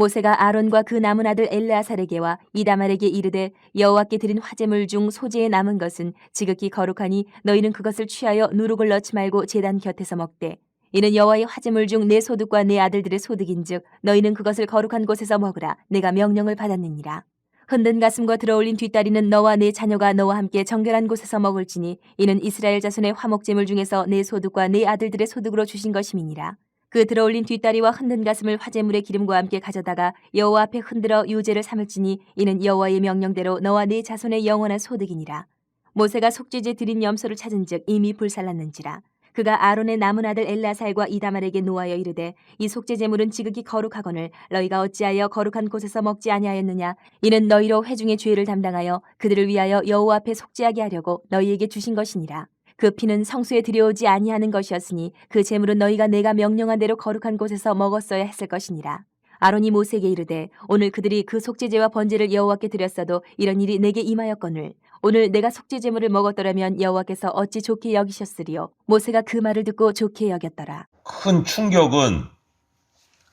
모세가 아론과 그 남은 아들 엘르아살에게와 이다말에게 이르되 여호와께 드린 화제물 중 소재에 남은 것은 지극히 거룩하니 너희는 그것을 취하여 누룩을 넣지 말고 제단 곁에서 먹되 이는 여호와의 화제물 중 내 소득과 내 아들들의 소득인즉 너희는 그것을 거룩한 곳에서 먹으라. 내가 명령을 받았느니라. 흔든 가슴과 들어올린 뒷다리는 너와 내 자녀가 너와 함께 정결한 곳에서 먹을지니 이는 이스라엘 자손의 화목제물 중에서 내 소득과 내 아들들의 소득으로 주신 것임이니라. 그 들어올린 뒷다리와 흔든 가슴을 화제물의 기름과 함께 가져다가 여호와 앞에 흔들어 유제를 삼을지니 이는 여호와의 명령대로 너와 네 자손의 영원한 소득이니라. 모세가 속죄제 드린 염소를 찾은즉 이미 불살랐는지라. 그가 아론의 남은 아들 엘르아살과 이다말에게 노하여 이르되 이 속죄제물은 지극히 거룩하거늘 너희가 어찌하여 거룩한 곳에서 먹지 아니하였느냐. 이는 너희로 회중의 죄를 담당하여 그들을 위하여 여호와 앞에 속죄하게 하려고 너희에게 주신 것이니라. 그 피는 성소에 들여오지 아니하는 것이었으니 그 제물은 너희가 내가 명령한 대로 거룩한 곳에서 먹었어야 했을 것이니라. 아론이 모세에게 이르되 오늘 그들이 그 속죄제와 번제를 여호와께 드렸어도 이런 일이 내게 임하였거늘 오늘 내가 속죄제물을 먹었더라면 여호와께서 어찌 좋게 여기셨으리요. 모세가 그 말을 듣고 좋게 여겼더라. 큰 충격은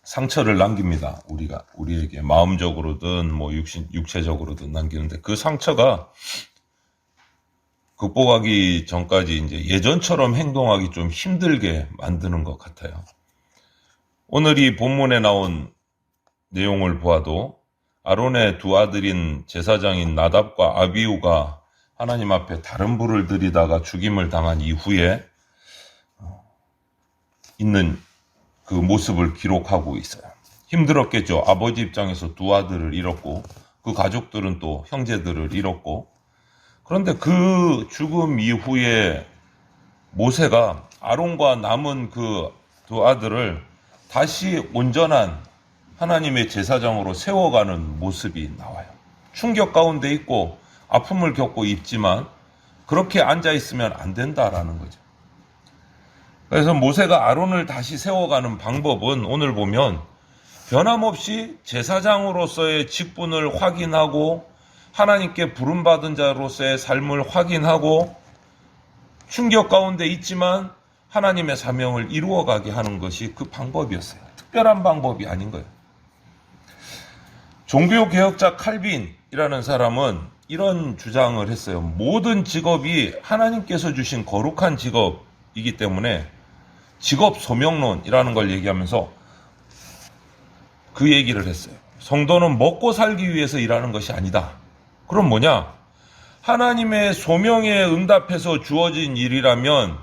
상처를 남깁니다. 우리에게 마음적으로든 육체적으로든 남기는데 그 상처가 극복하기 전까지 이제 예전처럼 행동하기 좀 힘들게 만드는 것 같아요. 오늘 이 본문에 나온 내용을 보아도 아론의 두 아들인 제사장인 나답과 아비후가 하나님 앞에 다른 불을 들이다가 죽임을 당한 이후에 있는 그 모습을 기록하고 있어요. 힘들었겠죠. 아버지 입장에서 두 아들을 잃었고 그 가족들은 또 형제들을 잃었고 그런데 그 죽음 이후에 모세가 아론과 남은 그 두 아들을 다시 온전한 하나님의 제사장으로 세워가는 모습이 나와요. 충격 가운데 있고 아픔을 겪고 있지만 그렇게 앉아있으면 안 된다라는 거죠. 그래서 모세가 아론을 다시 세워가는 방법은 오늘 보면 변함없이 제사장으로서의 직분을 확인하고 하나님께 부름받은 자로서의 삶을 확인하고 충격 가운데 있지만 하나님의 사명을 이루어가게 하는 것이 그 방법이었어요. 특별한 방법이 아닌 거예요. 종교개혁자 칼빈이라는 사람은 이런 주장을 했어요. 모든 직업이 하나님께서 주신 거룩한 직업이기 때문에 직업 소명론이라는 걸 얘기하면서 그 얘기를 했어요. 성도는 먹고 살기 위해서 일하는 것이 아니다. 그럼 뭐냐? 하나님의 소명에 응답해서 주어진 일이라면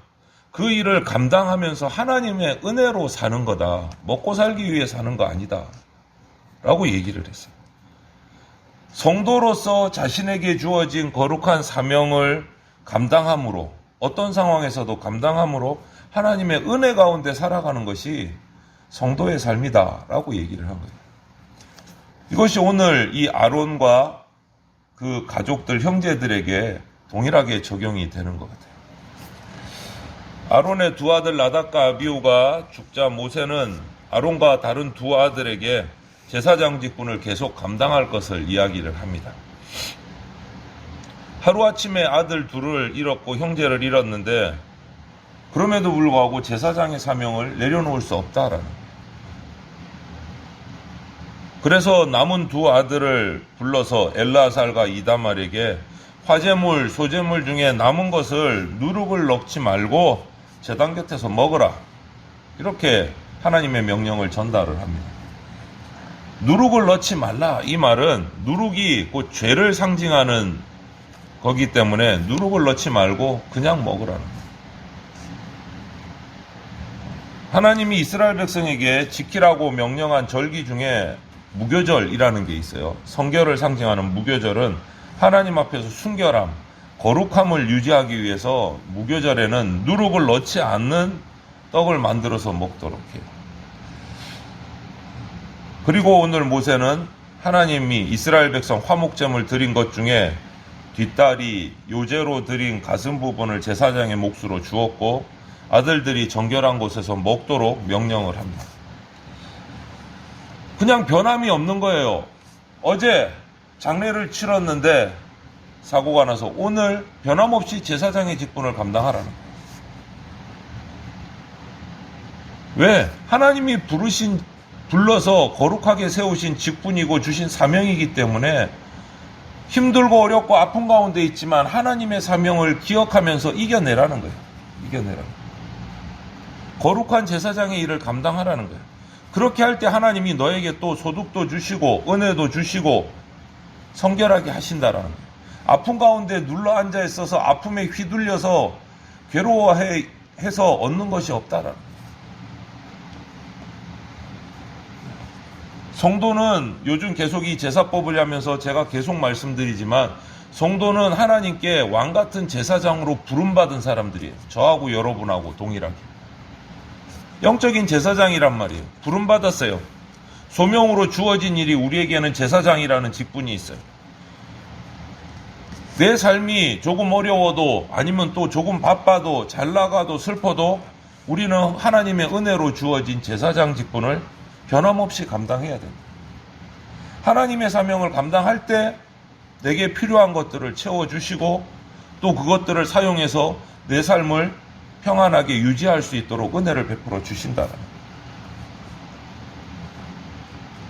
그 일을 감당하면서 하나님의 은혜로 사는 거다. 먹고 살기 위해 사는 거 아니다. 라고 얘기를 했어요. 성도로서 자신에게 주어진 거룩한 사명을 감당함으로 어떤 상황에서도 감당함으로 하나님의 은혜 가운데 살아가는 것이 성도의 삶이다 라고 얘기를 한 거예요. 이것이 오늘 이 아론과 그 가족들 형제들에게 동일하게 적용이 되는 것 같아요. 아론의 두 아들 나답과 아비후가 죽자 모세는 아론과 다른 두 아들에게 제사장 직분을 계속 감당할 것을 이야기를 합니다. 하루아침에 아들 둘을 잃었고 형제를 잃었는데 그럼에도 불구하고 제사장의 사명을 내려놓을 수 없다라는 거예요. 그래서 남은 두 아들을 불러서 엘르아살과 이다말에게 화제물, 소제물 중에 남은 것을 누룩을 넣지 말고 제단 곁에서 먹으라. 이렇게 하나님의 명령을 전달을 합니다. 누룩을 넣지 말라. 이 말은 누룩이 곧 죄를 상징하는 거기 때문에 누룩을 넣지 말고 그냥 먹으라는 거예요. 하나님이 이스라엘 백성에게 지키라고 명령한 절기 중에 무교절이라는 게 있어요. 성결을 상징하는 무교절은 하나님 앞에서 순결함, 거룩함을 유지하기 위해서 무교절에는 누룩을 넣지 않는 떡을 만들어서 먹도록 해요. 그리고 오늘 모세는 하나님이 이스라엘 백성 화목제물 드린 것 중에 뒷다리, 요제로 드린 가슴 부분을 제사장의 몫으로 주었고 아들들이 정결한 곳에서 먹도록 명령을 합니다. 그냥 변함이 없는 거예요. 어제 장례를 치렀는데 사고가 나서 오늘 변함없이 제사장의 직분을 감당하라는 거예요. 왜? 하나님이 부르신 불러서 거룩하게 세우신 직분이고 주신 사명이기 때문에 힘들고 어렵고 아픈 가운데 있지만 하나님의 사명을 기억하면서 이겨내라는 거예요. 이겨내라는 거예요. 거룩한 제사장의 일을 감당하라는 거예요. 그렇게 할 때 하나님이 너에게 또 소득도 주시고 은혜도 주시고 성결하게 하신다라는 거예요. 아픈 가운데 눌러 앉아 있어서 아픔에 휘둘려서 괴로워해서 얻는 것이 없다라는 거예요. 성도는 요즘 계속 이 제사법을 하면서 제가 계속 말씀드리지만 성도는 하나님께 왕같은 제사장으로 부름받은 사람들이에요. 저하고 여러분하고 동일하게. 영적인 제사장이란 말이에요. 부름받았어요. 소명으로 주어진 일이 우리에게는 제사장이라는 직분이 있어요. 내 삶이 조금 어려워도 아니면 또 조금 바빠도 잘 나가도 슬퍼도 우리는 하나님의 은혜로 주어진 제사장 직분을 변함없이 감당해야 된다. 하나님의 사명을 감당할 때 내게 필요한 것들을 채워주시고 또 그것들을 사용해서 내 삶을 평안하게 유지할 수 있도록 은혜를 베풀어 주신다는 거예요.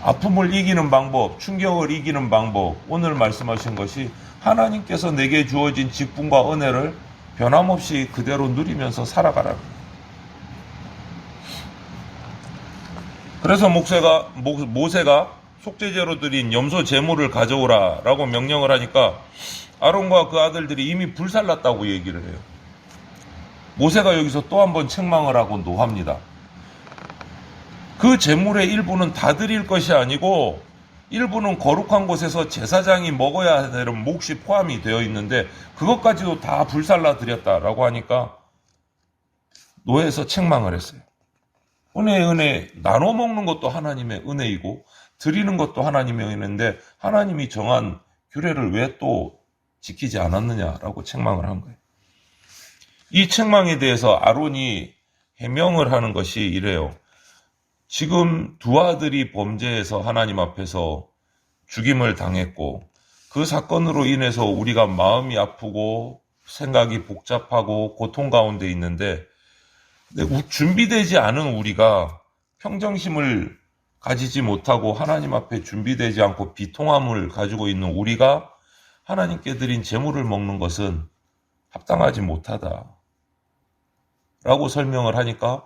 아픔을 이기는 방법, 충격을 이기는 방법, 오늘 말씀하신 것이 하나님께서 내게 주어진 직분과 은혜를 변함없이 그대로 누리면서 살아가라는 거예요. 그래서 모세가 속죄제로 드린 염소 제물을 가져오라 라고 명령을 하니까 아론과 그 아들들이 이미 불살랐다고 얘기를 해요. 모세가 여기서 또 한 번 책망을 하고 노합니다. 그 제물의 일부는 다 드릴 것이 아니고 일부는 거룩한 곳에서 제사장이 먹어야 되는 몫이 포함이 되어 있는데 그것까지도 다 불살라 드렸다라고 하니까 노해서 책망을 했어요. 은혜, 나눠 먹는 것도 하나님의 은혜이고 드리는 것도 하나님의 은혜인데 하나님이 정한 규례를 왜 또 지키지 않았느냐라고 책망을 한 거예요. 이 책망에 대해서 아론이 해명을 하는 것이 이래요. 지금 두 아들이 범죄해서 하나님 앞에서 죽임을 당했고 그 사건으로 인해서 우리가 마음이 아프고 생각이 복잡하고 고통 가운데 있는데 준비되지 않은 우리가 평정심을 가지지 못하고 하나님 앞에 준비되지 않고 비통함을 가지고 있는 우리가 하나님께 드린 제물을 먹는 것은 합당하지 못하다 라고 설명을 하니까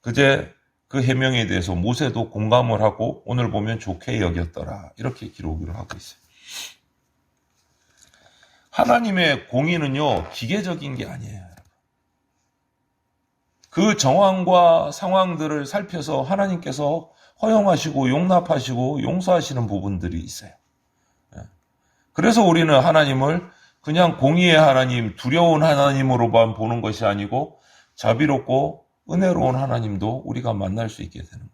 그제 그 해명에 대해서 모세도 공감을 하고 오늘 보면 좋게 여겼더라 이렇게 기록을 하고 있어요. 하나님의 공의는요 기계적인 게 아니에요. 그 정황과 상황들을 살펴서 하나님께서 허용하시고 용납하시고 용서하시는 부분들이 있어요. 그래서 우리는 하나님을 그냥 공의의 하나님, 두려운 하나님으로만 보는 것이 아니고 자비롭고 은혜로운 하나님도 우리가 만날 수 있게 되는 거예요.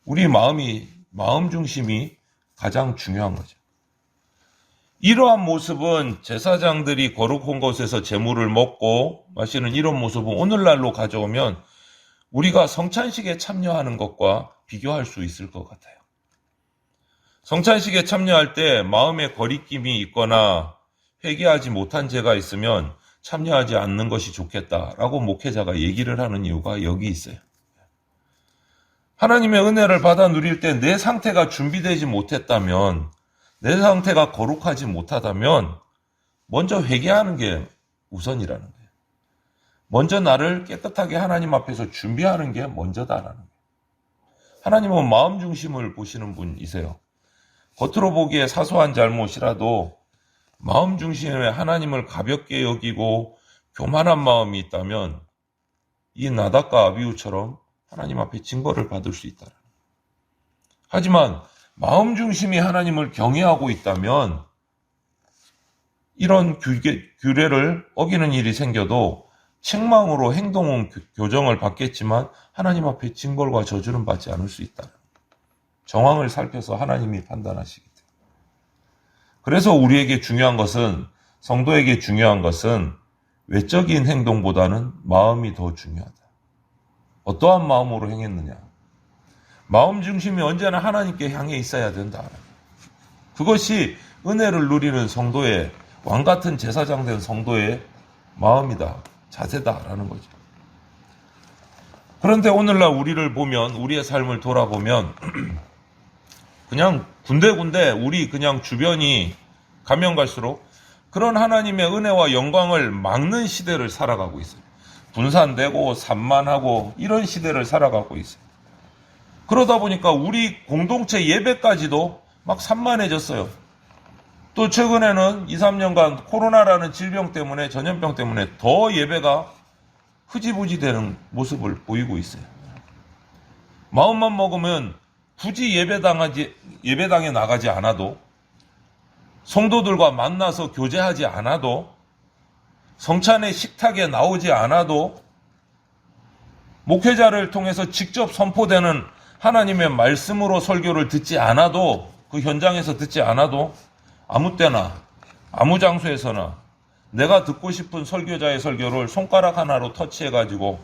우리 마음 중심이 가장 중요한 거죠. 이러한 모습은 제사장들이 거룩한 곳에서 제물을 먹고 마시는 이런 모습은 오늘날로 가져오면 우리가 성찬식에 참여하는 것과 비교할 수 있을 것 같아요. 성찬식에 참여할 때 마음에 거리낌이 있거나 회개하지 못한 죄가 있으면 참여하지 않는 것이 좋겠다라고 목회자가 얘기를 하는 이유가 여기 있어요. 하나님의 은혜를 받아 누릴 때 내 상태가 준비되지 못했다면, 내 상태가 거룩하지 못하다면 먼저 회개하는 게 우선이라는 거예요. 먼저 나를 깨끗하게 하나님 앞에서 준비하는 게 먼저다라는 거예요. 하나님은 마음 중심을 보시는 분이세요. 겉으로 보기에 사소한 잘못이라도 마음 중심에 하나님을 가볍게 여기고 교만한 마음이 있다면 이 나답과 아비후처럼 하나님 앞에 징벌을 받을 수 있다. 하지만 마음 중심이 하나님을 경외하고 있다면 이런 규례를 어기는 일이 생겨도 책망으로 행동 교정을 받겠지만 하나님 앞에 징벌과 저주는 받지 않을 수 있다. 정황을 살펴서 하나님이 판단하시기 때문에. 그래서 우리에게 중요한 것은, 성도에게 중요한 것은 외적인 행동보다는 마음이 더 중요하다. 어떠한 마음으로 행했느냐. 마음 중심이 언제나 하나님께 향해 있어야 된다. 그것이 은혜를 누리는 성도의, 왕같은 제사장 된 성도의 마음이다, 자세다라는 거죠. 그런데 오늘날 우리를 보면, 우리의 삶을 돌아보면 그냥 군데군데 우리 그냥 주변이 가면 갈수록 그런 하나님의 은혜와 영광을 막는 시대를 살아가고 있어요. 분산되고 산만하고 이런 시대를 살아가고 있어요. 그러다 보니까 우리 공동체 예배까지도 막 산만해졌어요. 또 최근에는 2, 3년간 코로나라는 질병 때문에, 전염병 때문에 더 예배가 흐지부지 되는 모습을 보이고 있어요. 마음만 먹으면 굳이 예배당에 나가지 않아도, 성도들과 만나서 교제하지 않아도, 성찬의 식탁에 나오지 않아도, 목회자를 통해서 직접 선포되는 하나님의 말씀으로 설교를 듣지 않아도, 그 현장에서 듣지 않아도 아무 때나 아무 장소에서나 내가 듣고 싶은 설교자의 설교를 손가락 하나로 터치해가지고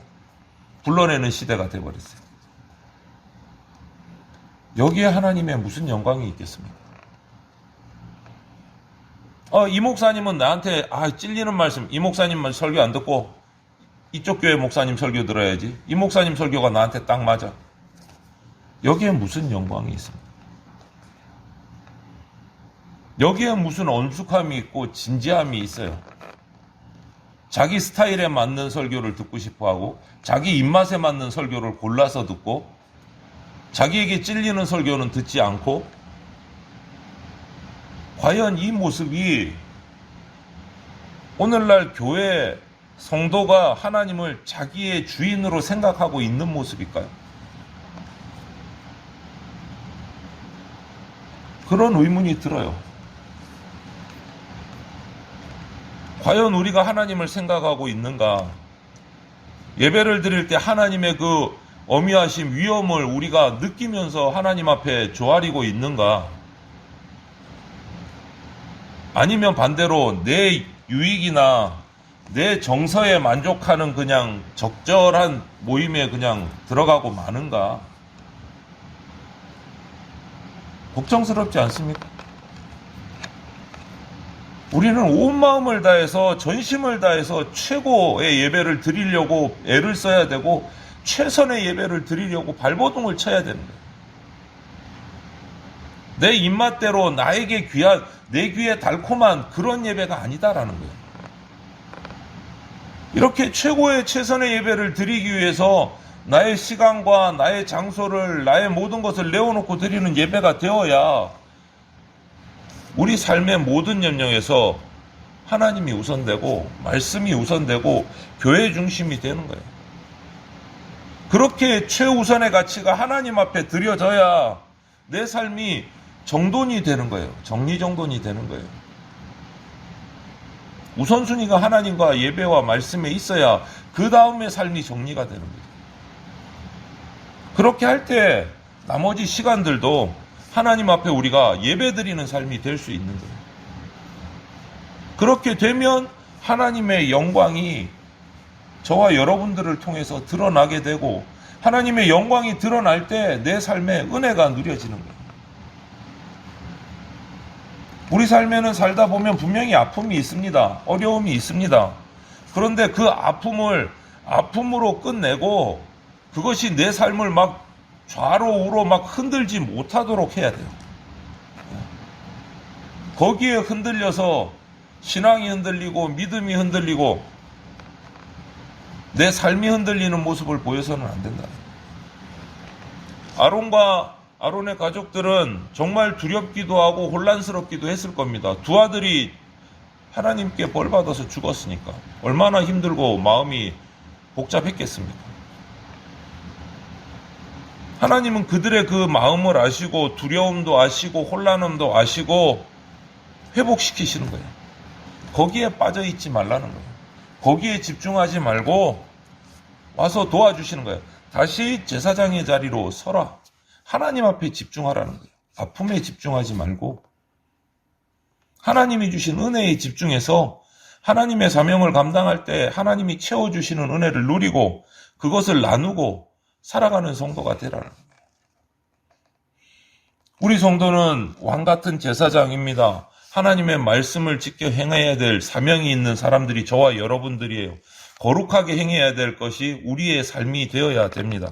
불러내는 시대가 돼버렸어요. 여기에 하나님의 무슨 영광이 있겠습니까? 이 목사님은 나한테 찔리는 말씀, 이 목사님만 설교 안 듣고 이쪽 교회 목사님 설교 들어야지. 이 목사님 설교가 나한테 딱 맞아. 여기에 무슨 영광이 있습니까? 여기에 무슨 엄숙함이 있고 진지함이 있어요. 자기 스타일에 맞는 설교를 듣고 싶어하고, 자기 입맛에 맞는 설교를 골라서 듣고, 자기에게 찔리는 설교는 듣지 않고, 과연 이 모습이 오늘날 교회 성도가 하나님을 자기의 주인으로 생각하고 있는 모습일까요? 그런 의문이 들어요. 과연 우리가 하나님을 생각하고 있는가? 예배를 드릴 때 하나님의 그 어미하심, 위엄을 우리가 느끼면서 하나님 앞에 조아리고 있는가? 아니면 반대로 내 유익이나 내 정서에 만족하는 그냥 적절한 모임에 그냥 들어가고 마는가? 걱정스럽지 않습니까? 우리는 온 마음을 다해서, 전심을 다해서 최고의 예배를 드리려고 애를 써야 되고, 최선의 예배를 드리려고 발버둥을 쳐야 되는 거예요. 내 입맛대로 나에게 귀한, 내 귀에 달콤한 그런 예배가 아니다라는 거예요. 이렇게 최고의 최선의 예배를 드리기 위해서 나의 시간과 나의 장소를, 나의 모든 것을 내어놓고 드리는 예배가 되어야 우리 삶의 모든 영역에서 하나님이 우선되고, 말씀이 우선되고, 교회 중심이 되는 거예요. 그렇게 최우선의 가치가 하나님 앞에 드려져야 내 삶이 정돈이 되는 거예요. 정리정돈이 되는 거예요. 우선순위가 하나님과 예배와 말씀에 있어야 그 다음에 삶이 정리가 되는 거예요. 그렇게 할 때 나머지 시간들도 하나님 앞에 우리가 예배드리는 삶이 될 수 있는 거예요. 그렇게 되면 하나님의 영광이 저와 여러분들을 통해서 드러나게 되고, 하나님의 영광이 드러날 때 내 삶에 은혜가 누려지는 거예요. 우리 삶에는 살다 보면 분명히 아픔이 있습니다. 어려움이 있습니다. 그런데 그 아픔을 아픔으로 끝내고 그것이 내 삶을 막 좌로 우로 막 흔들지 못하도록 해야 돼요. 거기에 흔들려서 신앙이 흔들리고 믿음이 흔들리고 내 삶이 흔들리는 모습을 보여서는 안 된다. 아론과 아론의 가족들은 정말 두렵기도 하고 혼란스럽기도 했을 겁니다. 두 아들이 하나님께 벌받아서 죽었으니까 얼마나 힘들고 마음이 복잡했겠습니까? 하나님은 그들의 그 마음을 아시고 두려움도 아시고 혼란함도 아시고 회복시키시는 거예요. 거기에 빠져있지 말라는 거예요. 거기에 집중하지 말고 와서 도와주시는 거예요. 다시 제사장의 자리로 서라. 하나님 앞에 집중하라는 거예요. 아픔에 집중하지 말고 하나님이 주신 은혜에 집중해서 하나님의 사명을 감당할 때 하나님이 채워주시는 은혜를 누리고 그것을 나누고 살아가는 성도가 되라는 거예요. 우리 성도는 왕같은 제사장입니다. 하나님의 말씀을 지켜 행해야 될 사명이 있는 사람들이 저와 여러분들이에요. 거룩하게 행해야 될 것이 우리의 삶이 되어야 됩니다.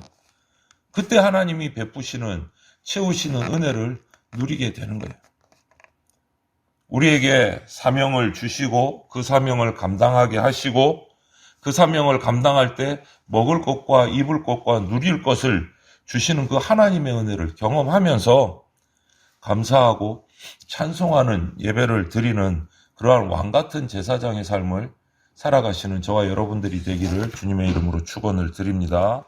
그때 하나님이 베푸시는, 채우시는 은혜를 누리게 되는 거예요. 우리에게 사명을 주시고 그 사명을 감당하게 하시고 그 사명을 감당할 때 먹을 것과 입을 것과 누릴 것을 주시는 그 하나님의 은혜를 경험하면서 감사하고 찬송하는 예배를 드리는 그러한 왕같은 제사장의 삶을 살아가시는 저와 여러분들이 되기를 주님의 이름으로 축원을 드립니다.